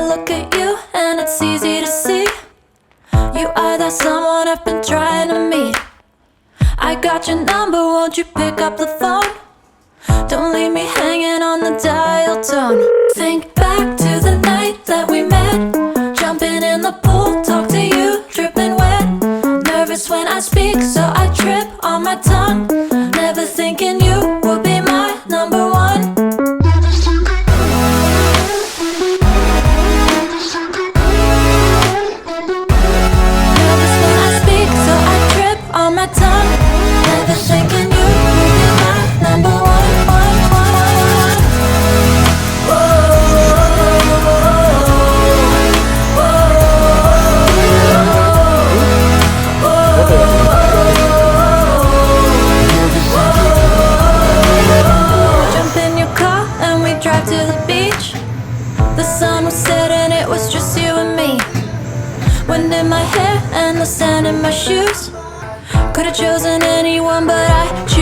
look at you and it's easy to see you are that someone I've been trying to meet. I got your number, won't you pick up the phone? Don't leave me hanging on the dial tone. Think back to the night that we met, jumping in the pool, talk to you, dripping wet. Nervous when I speak, so I trip on my tongue. Never thinking you would be my number one. Nervous when I speak, so I trip on my tongue. Never thinking you would be my number one. Jump in your car and we drive to the beach. The sun was setting, it was just you and me. Wind in my hair and the sand in my shoes. Could've chosen anyone, but I choose